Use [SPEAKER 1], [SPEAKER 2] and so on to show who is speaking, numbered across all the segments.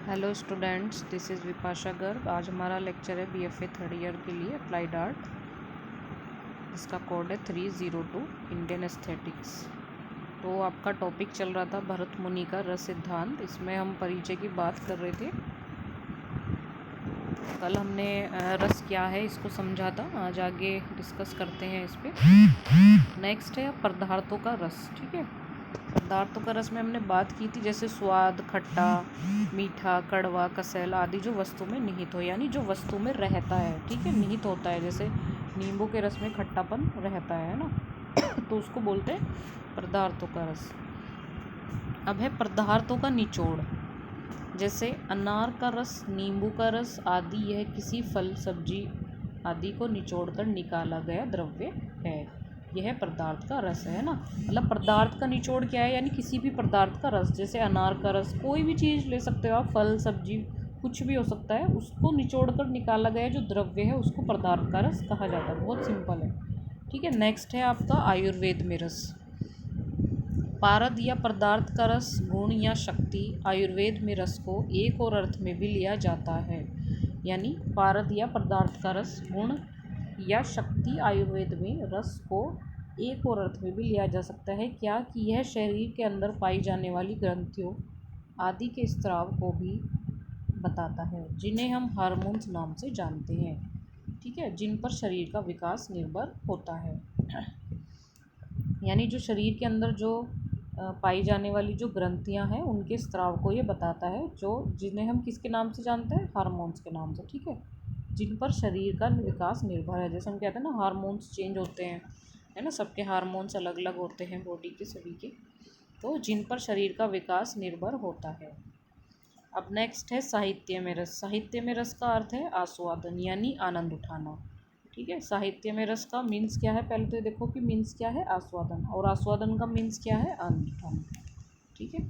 [SPEAKER 1] Hello students, this is Vipasha Garg. आज हमारा lecture है बीएफए थर्ड ईयर के लिए अप्लाइड आर्ट। इसका कोड है 302 इंडियन एस्थेटिक्स। तो आपका टॉपिक चल रहा था भरत मुनि का रस सिद्धांत। इसमें हम परिचय की बात कर रहे थे। कल हमने रस क्या है इसको समझा था। आज आगे डिस्कस करते हैं इस पर। नेक्स्ट है पदार्थों का रस। ठीक है, पदार्थों का रस में हमने बात की थी जैसे स्वाद, खट्टा, मीठा, कड़वा, कसैल आदि जो वस्तु में निहित हो, यानी जो वस्तु में रहता है। ठीक है, निहित होता है। जैसे नींबू के रस में खट्टापन रहता है ना तो उसको बोलते हैं पदार्थों का रस। अब है पदार्थों का निचोड़। जैसे अनार का रस, नींबू का रस आदि यह किसी फल, सब्जी आदि को निचोड़कर निकाला गया द्रव्य है। यह पदार्थ का रस है ना। मतलब पदार्थ का निचोड़ क्या है, यानी किसी भी पदार्थ का रस। जैसे अनार का रस, कोई भी चीज़ ले सकते हो आप, फल, सब्जी, कुछ भी हो सकता है। उसको निचोड़ कर निकाला गया जो द्रव्य है उसको पदार्थ का रस कहा जाता है। बहुत सिंपल है। ठीक है, नेक्स्ट है आपका आयुर्वेद में रस। पारद या पदार्थ का रस, गुण या शक्ति। आयुर्वेद में रस को एक और अर्थ में भी लिया जाता है। यानी पारद या पदार्थ का रस, गुण या शक्ति। आयुर्वेद में रस को एक और अर्थ में भी लिया जा सकता है। क्या कि यह शरीर के अंदर पाई जाने वाली ग्रंथियों आदि के स्राव को भी बताता है, जिन्हें हम हार्मोन्स नाम से जानते हैं। ठीक है, जिन पर शरीर का विकास निर्भर होता है। यानी जो शरीर के अंदर जो पाई जाने वाली जो ग्रंथियां हैं उनके स्राव को ये बताता है, जो जिन्हें हम किसके नाम से जानते हैं, हार्मोन्स के नाम से। ठीक है, जिन पर शरीर का विकास निर्भर है। जैसे हम कहते हैं ना, हार्मोन्स चेंज होते हैं, है ना। सबके हार्मोन्स अलग अलग होते हैं बॉडी के, सभी के। तो जिन पर शरीर का विकास निर्भर होता है। अब नेक्स्ट है साहित्य में रस। साहित्य में रस का अर्थ है आस्वादन, यानी आनंद उठाना। ठीक है, साहित्य में रस का मीन्स क्या है, पहले तो देखो कि मीन्स क्या है, आस्वादन। और आस्वादन का मीन्स क्या है, आनंद उठाना। ठीक है,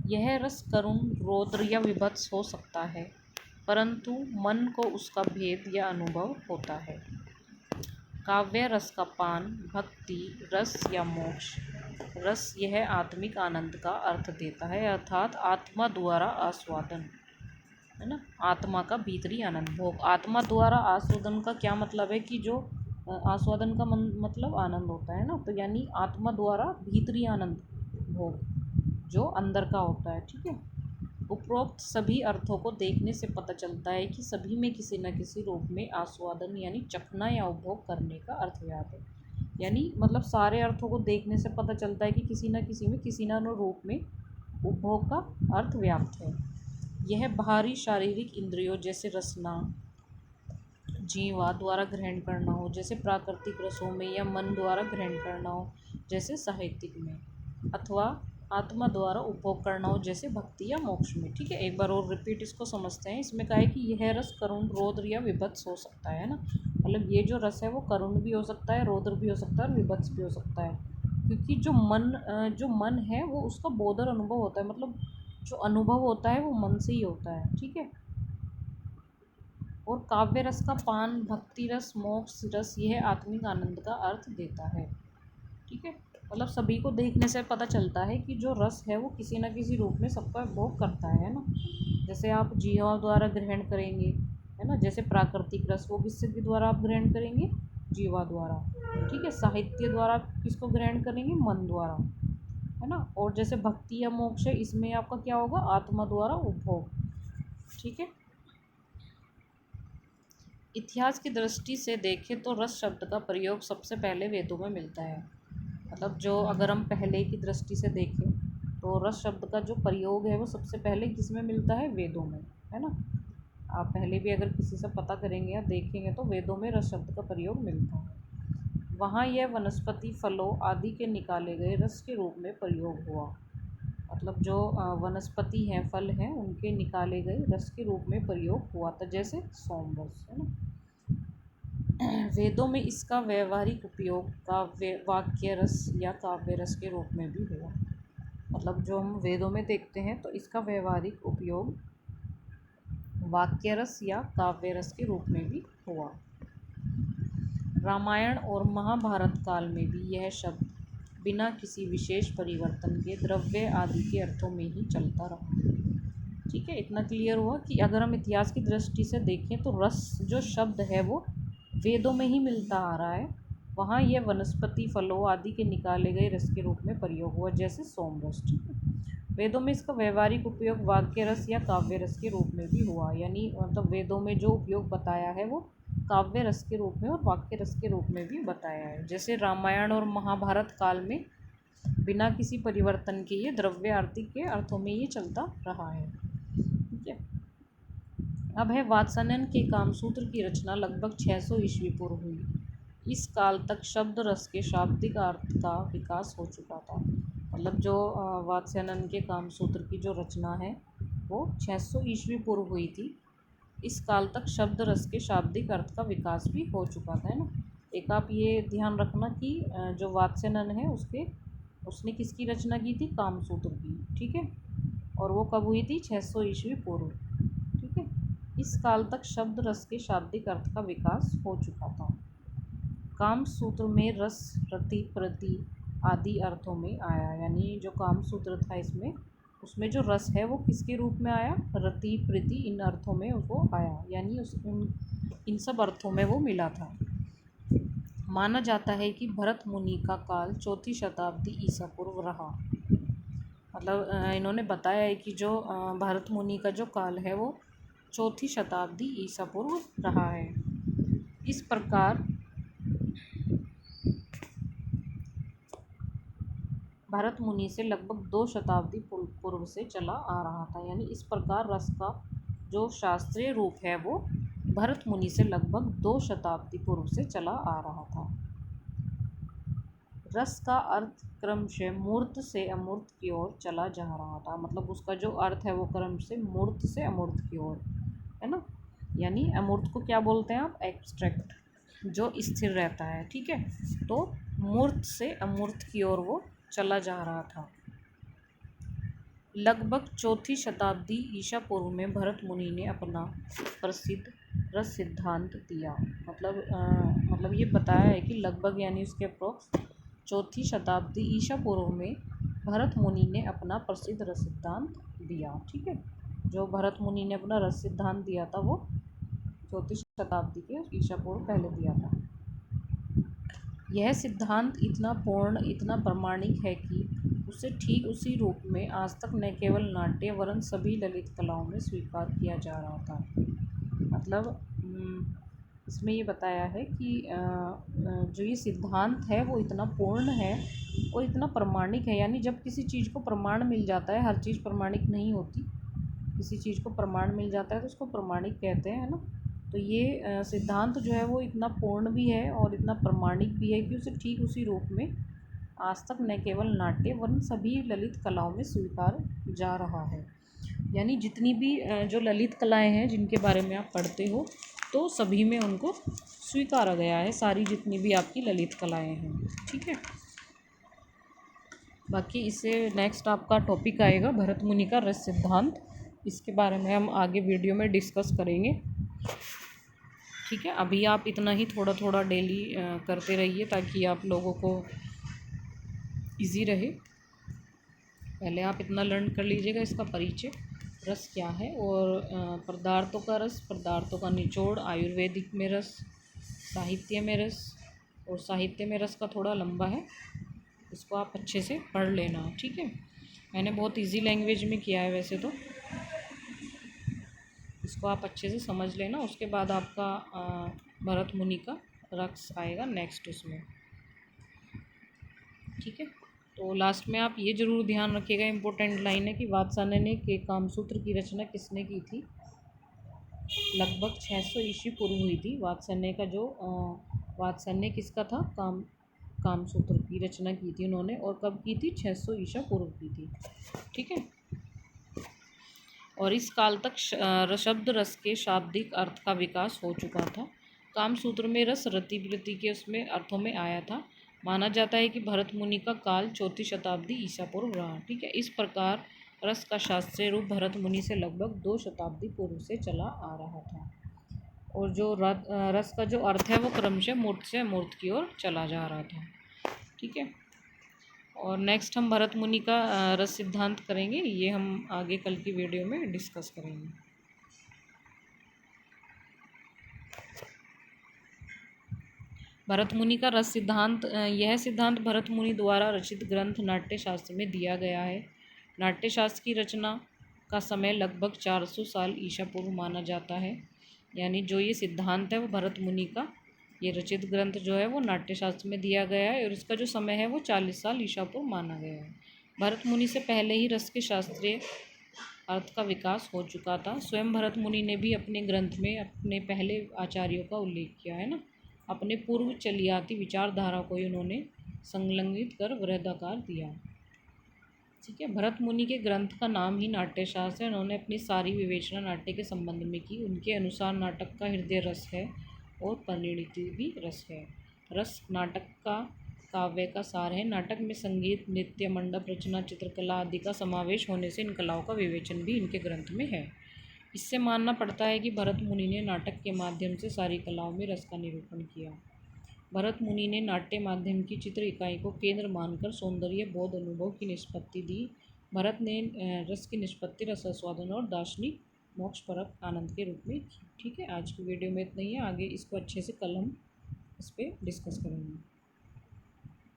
[SPEAKER 1] यह रस करुण, रौद्र या विभत्स हो सकता है, परंतु मन को उसका भेद या अनुभव होता है। काव्य रस का पान, भक्ति रस या मोक्ष रस, यह आत्मिक आनंद का अर्थ देता है, अर्थात आत्मा द्वारा आस्वादन, है ना। आत्मा का भीतरी आनंद, भोग। आत्मा द्वारा आस्वादन का क्या मतलब है कि जो आस्वादन का मतलब आनंद होता है ना, तो यानी आत्मा द्वारा भीतरी आनंद, भोग, जो अंदर का होता है। ठीक है, उपरोक्त सभी अर्थों को देखने से पता चलता है कि सभी में किसी न किसी रूप में आस्वादन यानी चखना या उपभोग करने का अर्थ व्याप्त है। यानी मतलब सारे अर्थों को देखने से पता चलता है कि किसी न किसी में, किसी न रूप में उपभोग का अर्थ व्याप्त है। यह बाहरी शारीरिक इंद्रियों जैसे रसना, जीवा द्वारा ग्रहण करना हो जैसे प्राकृतिक रसों में, या मन द्वारा ग्रहण करना हो जैसे साहित्यिक में, अथवा आत्मा द्वारा उपभोग करना हो जैसे भक्ति या मोक्ष में। ठीक है, एक बार और रिपीट इसको समझते हैं। इसमें कहा है कि यह रस करुण, रौद्र या विभत्स हो सकता है ना। मतलब ये जो रस है वो करुण भी हो सकता है, रौद्र भी हो सकता है और विभत्स भी हो सकता है। क्योंकि जो मन है वो उसका बोधर अनुभव होता है। मतलब जो अनुभव होता है वो मन से ही होता है। ठीक है, और काव्य रस का पान, भक्ति रस, मोक्ष रस, यह आत्मिक आनंद का अर्थ देता है। ठीक है, मतलब सभी को देखने से पता चलता है कि जो रस है वो किसी न किसी रूप में सबका उपभोग करता है ना। जैसे आप जीवा द्वारा ग्रहण करेंगे, है ना। जैसे प्राकृतिक रस, वो किसके द्वारा आप ग्रहण करेंगे, जीवा द्वारा। ठीक है, साहित्य द्वारा किसको ग्रहण करेंगे, मन द्वारा, है ना। और जैसे भक्ति या मोक्ष है, इसमें आपका क्या होगा, आत्मा द्वारा उपभोग। ठीक है, इतिहास की दृष्टि से देखें तो रस शब्द का प्रयोग सबसे पहले वेदों में मिलता है। मतलब जो अगर हम पहले की दृष्टि से देखें तो रस शब्द का जो प्रयोग है वो सबसे पहले किसमें मिलता है, वेदों में, है ना। आप पहले भी अगर किसी से पता करेंगे या देखेंगे तो वेदों में रस शब्द का प्रयोग मिलता है। वहाँ यह वनस्पति, फलों आदि के निकाले गए रस के रूप में प्रयोग हुआ। मतलब जो वनस्पति हैं, फल हैं, उनके निकाले गए रस के रूप में प्रयोग हुआ था, जैसे सोमरस, है ना। वेदों में इसका व्यवहारिक उपयोग काव्य, वाक्य रस या काव्य रस के रूप में भी हुआ। मतलब जो हम वेदों में देखते हैं तो इसका व्यवहारिक उपयोग वाक्य रस या काव्य रस के रूप में भी हुआ। रामायण और महाभारत काल में भी यह शब्द बिना किसी विशेष परिवर्तन के द्रव्य आदि के अर्थों में ही चलता रहा। ठीक है, इतना क्लियर हुआ कि अगर हम इतिहास की दृष्टि से देखें तो रस जो शब्द है वो वेदों में ही मिलता आ रहा है। वहाँ यह वनस्पति फलों आदि के निकाले गए रस के रूप में प्रयोग हुआ, जैसे सोमरस। ठीक है, वेदों में इसका व्यवहारिक उपयोग वाक्य रस या काव्य रस के रूप में भी हुआ, यानी मतलब वेदों में जो उपयोग बताया है वो काव्य रस के रूप में और वाक्य रस के रूप में भी बताया है। जैसे रामायण और महाभारत काल में बिना किसी परिवर्तन के ये द्रव्य आरती के अर्थों में ये चलता रहा है। ठीक है, अब है वात्स्ययन के कामसूत्र की रचना लगभग 600 ईस्वी पूर्व हुई। इस काल तक शब्द रस के शाब्दिक अर्थ का विकास हो चुका था। मतलब जो वात्स्ययन के कामसूत्र की जो रचना है वो 600 ईस्वी पूर्व हुई थी। इस काल तक शब्द रस के शाब्दिक अर्थ का विकास भी हो चुका था, है ना। एक आप ये ध्यान रखना कि जो वात्स्ययन है उसने किसकी रचना की थी, कामसूत्र की। ठीक है, और वो कब हुई थी, 600 ईस्वी पूर्व। ठीक है, इस काल तक शब्द रस के शाब्दिक अर्थ का विकास हो चुका था। कामसूत्र में रस, रति, प्रति आदि अर्थों में आया, यानी जो कामसूत्र था उसमें जो रस है वो किसके रूप में आया, रति, प्रीति, इन अर्थों में वो आया, यानी इन सब अर्थों में वो मिला था। माना जाता है कि भरत मुनि का काल 4वीं शताब्दी ईसा पूर्व रहा। मतलब इन्होंने बताया है कि जो भरत मुनि का जो काल है वो 4वीं शताब्दी ईसा पूर्व रहा है। इस प्रकार भरत मुनि से लगभग 2 शताब्दी पूर्व से चला आ रहा था, यानी इस प्रकार रस का जो शास्त्रीय रूप है वो भरत मुनि से लगभग 2 शताब्दी पूर्व से चला आ रहा था। रस का अर्थ क्रमशः मूर्त से अमूर्त की ओर चला जा रहा था। मतलब उसका जो अर्थ है वो क्रम से मूर्त से अमूर्त की ओर, है ना। यानी अमूर्त को क्या बोलते हैं आप, एब्स्ट्रैक्ट, जो स्थिर रहता है। ठीक है, तो मूर्त से अमूर्त की ओर वो चला जा रहा था। लगभग 4वीं शताब्दी ईसा पूर्व में भरत मुनि ने अपना प्रसिद्ध रस सिद्धांत दिया। मतलब ये बताया है कि लगभग यानी उसके अप्रोक्स 4वीं शताब्दी ईसा पूर्व में भरत मुनि ने अपना प्रसिद्ध रस सिद्धांत दिया। ठीक है, जो भरत मुनि ने अपना रस सिद्धांत दिया था वो 4वीं शताब्दी के ईसा पूर्व पहले दिया था। यह सिद्धांत इतना पूर्ण, इतना प्रामाणिक है कि उसे ठीक उसी रूप में आज तक न केवल नाट्य वरन सभी ललित कलाओं में स्वीकार किया जा रहा था। मतलब इसमें ये बताया है कि जो ये सिद्धांत है वो इतना पूर्ण है और इतना प्रामाणिक है, यानी जब किसी चीज़ को प्रमाण मिल जाता है, हर चीज़ प्रमाणिक नहीं होती, किसी चीज़ को प्रमाण मिल जाता है तो उसको प्रमाणिक कहते हैं, है ना। तो ये सिद्धांत जो है वो इतना पूर्ण भी है और इतना प्रामाणिक भी है कि उसे ठीक उसी रूप में आज तक न केवल नाट्य वरन सभी ललित कलाओं में स्वीकार जा रहा है। यानी जितनी भी जो ललित कलाएं हैं जिनके बारे में आप पढ़ते हो तो सभी में उनको स्वीकारा गया है, सारी जितनी भी आपकी ललित कलाएं हैं। ठीक है, बाकी इससे नेक्स्ट आपका टॉपिक आएगा भरत मुनि का रस सिद्धांत, इसके बारे में हम आगे वीडियो में डिस्कस करेंगे। ठीक है, अभी आप इतना ही थोड़ा थोड़ा डेली करते रहिए ताकि आप लोगों को इजी रहे। पहले आप इतना लर्न कर लीजिएगा, इसका परिचय, रस क्या है, और पदार्थों का रस, पदार्थों का निचोड़, आयुर्वेदिक में रस, साहित्य में रस, और साहित्य में रस का थोड़ा लंबा है, इसको आप अच्छे से पढ़ लेना। ठीक है, मैंने बहुत इजी लैंग्वेज में किया है वैसे तो, इसको आप अच्छे से समझ लेना। उसके बाद आपका भरत मुनि का रस आएगा नेक्स्ट उसमें। ठीक है, तो लास्ट में आप ये ज़रूर ध्यान रखिएगा, इम्पोर्टेंट लाइन है कि वात्स्ययन के कामसूत्र की रचना किसने की थी, लगभग 600 ईस्वी पूर्व हुई थी। वात्स्ययन का जो वात्स्ययन किसका था, कामसूत्र की रचना की थी उन्होंने, और कब की थी, 600 ईसा पूर्व की थी। ठीक है, और इस काल तक शब्द रस के शाब्दिक अर्थ का विकास हो चुका था। कामसूत्र में रस, रति, वृत्ति के उसमें अर्थों में आया था। माना जाता है कि भरत मुनि का काल 4वीं शताब्दी ईसा पूर्व रहा। ठीक है, इस प्रकार रस का शास्त्रीय रूप भरत मुनि से लगभग 2 शताब्दी पूर्व से चला आ रहा था, और जो रस का जो अर्थ है वो क्रमशः मूर्त से अमूर्त की ओर चला जा रहा था। ठीक है, और नेक्स्ट हम भरत मुनि का रस सिद्धांत करेंगे, ये हम आगे कल की वीडियो में डिस्कस करेंगे। भरत मुनि का रस सिद्धांत, यह सिद्धांत भरत मुनि द्वारा रचित ग्रंथ नाट्यशास्त्र में दिया गया है। नाट्यशास्त्र की रचना का समय लगभग 400 साल ईसा पूर्व माना जाता है। यानी जो ये सिद्धांत है वो भरत मुनि का ये रचित ग्रंथ जो है वो नाट्यशास्त्र में दिया गया है और इसका जो समय है वो 40 साल ईसा पूर्व माना गया है। भरत मुनि से पहले ही रस के शास्त्रीय अर्थ का विकास हो चुका था। स्वयं भरत मुनि ने भी अपने ग्रंथ में अपने पहले आचार्यों का उल्लेख किया है ना। अपने पूर्व चली आती विचारधारा को ही उन्होंने संलग्नित कर वृहदाकार दिया। ठीक है, भरत मुनि के ग्रंथ का नाम ही नाट्यशास्त्र है। उन्होंने अपनी सारी विवेचना नाट्य के संबंध में की। उनके अनुसार नाटक का हृदय रस है और परिणति भी रस है। रस नाटक का काव्य का सार है। नाटक में संगीत, नृत्य, मंडप रचना, चित्रकला आदि का समावेश होने से इन कलाओं का विवेचन भी इनके ग्रंथ में है। इससे मानना पड़ता है कि भरत मुनि ने नाटक के माध्यम से सारी कलाओं में रस का निरूपण किया। भरत मुनि ने नाट्य माध्यम की चित्र इकाई को केंद्र मानकर सौंदर्य बोध अनुभव की निष्पत्ति दी। भरत ने रस की निष्पत्ति रसास्वादन और दार्शनिक मोक्षपरक आनंद के रूप में की। ठीक है, आज की वीडियो में इतना ही है। आगे इसको अच्छे से कल हम इस पर डिस्कस करेंगे।